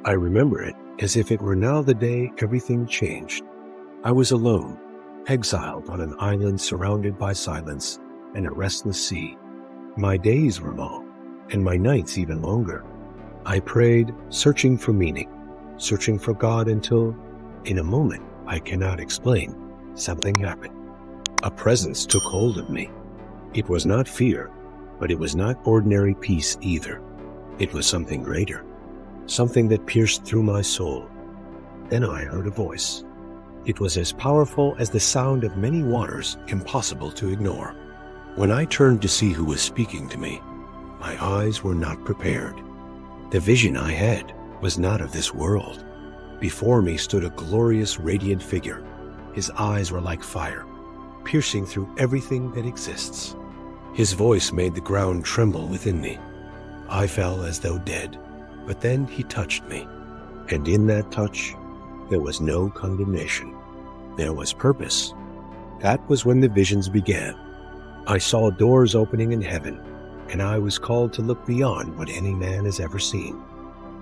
I remember it as if it were now the day everything changed. I was alone, exiled on an island surrounded by silence and a restless sea. My days were long, and my nights even longer. I prayed, searching for meaning, searching for God until, in a moment I cannot explain, something happened. A presence took hold of me. It was not fear, but it was not ordinary peace either. It was something greater, something that pierced through my soul. Then I heard a voice. It was as powerful as the sound of many waters, impossible to ignore. When I turned to see who was speaking to me, my eyes were not prepared. The vision I had was not of this world. Before me stood a glorious, radiant figure. His eyes were like fire, piercing through everything that exists. His voice made the ground tremble within me. I fell as though dead, but then he touched me. And in that touch, there was no condemnation. There was purpose. That was when the visions began. I saw doors opening in heaven, and I was called to look beyond what any man has ever seen.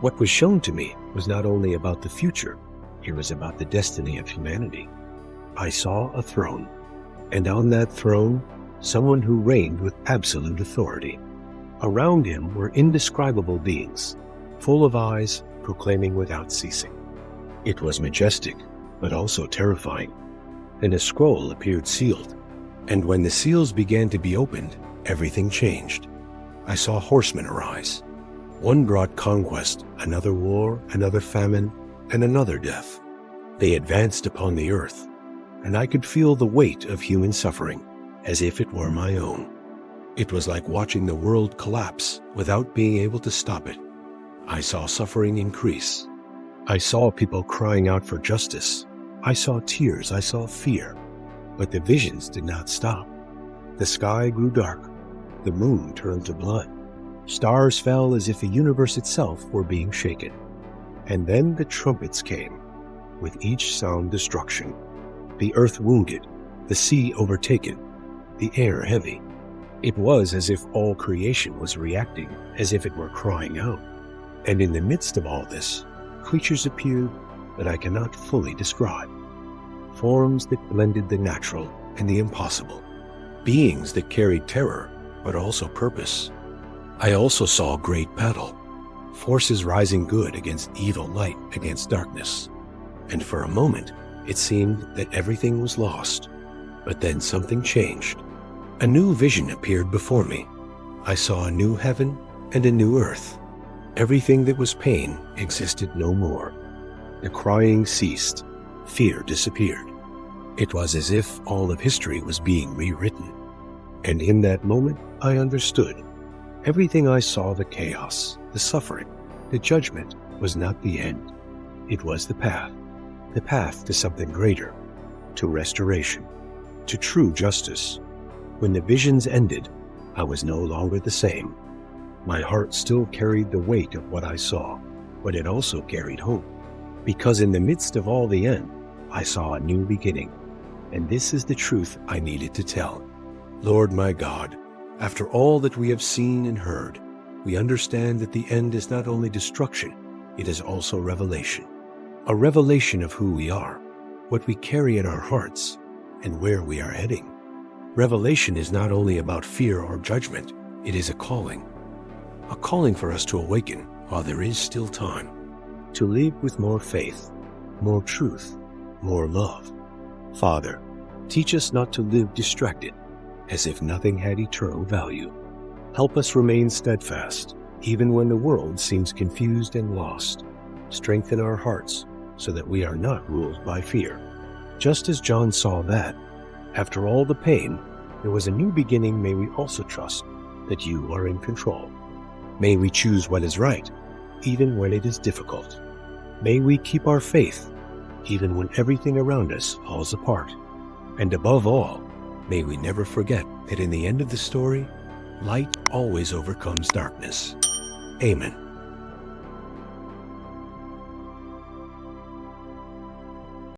What was shown to me was not only about the future, it was about the destiny of humanity. I saw a throne, and on that throne, someone who reigned with absolute authority. Around him were indescribable beings, full of eyes, proclaiming without ceasing. It was majestic, but also terrifying. Then a scroll appeared sealed, and when the seals began to be opened, everything changed. I saw horsemen arise. One brought conquest, another war, another famine, and another death. They advanced upon the earth, and I could feel the weight of human suffering, as if it were my own. It was like watching the world collapse without being able to stop it. I saw suffering increase. I saw people crying out for justice. I saw tears, I saw fear. But the visions did not stop. The sky grew dark. The moon turned to blood. Stars fell as if the universe itself were being shaken. And then the trumpets came, with each sound destruction. The earth wounded, the sea overtaken, the air heavy. It was as if all creation was reacting, as if it were crying out. And in the midst of all this, creatures appeared that I cannot fully describe. Forms that blended the natural and the impossible. Beings that carried terror, but also purpose. I also saw great battle. Forces rising good against evil, light against darkness. And for a moment, it seemed that everything was lost. But then something changed. A new vision appeared before me. I saw a new heaven and a new earth. Everything that was pain existed no more. The crying ceased. Fear disappeared. It was as if all of history was being rewritten. And in that moment, I understood. Everything I saw, the chaos, the suffering, the judgment, was not the end. It was the path to something greater, to restoration, to true justice. When the visions ended, I was no longer the same. My heart still carried the weight of what I saw, but it also carried hope. Because in the midst of all the end, I saw a new beginning. And this is the truth I needed to tell. Lord my God, after all that we have seen and heard, we understand that the end is not only destruction, it is also revelation. A revelation of who we are, what we carry in our hearts, and where we are heading. Revelation is not only about fear or judgment, it is a calling for us to awaken while there is still time. To live with more faith, more truth, more love. Father, teach us not to live distracted, as if nothing had eternal value. Help us remain steadfast, even when the world seems confused and lost. Strengthen our hearts so that we are not ruled by fear. Just as John saw that, after all the pain, there was a new beginning, may we also trust that you are in control. May we choose what is right, even when it is difficult. May we keep our faith, even when everything around us falls apart. And above all, may we never forget that in the end of the story, light always overcomes darkness. Amen.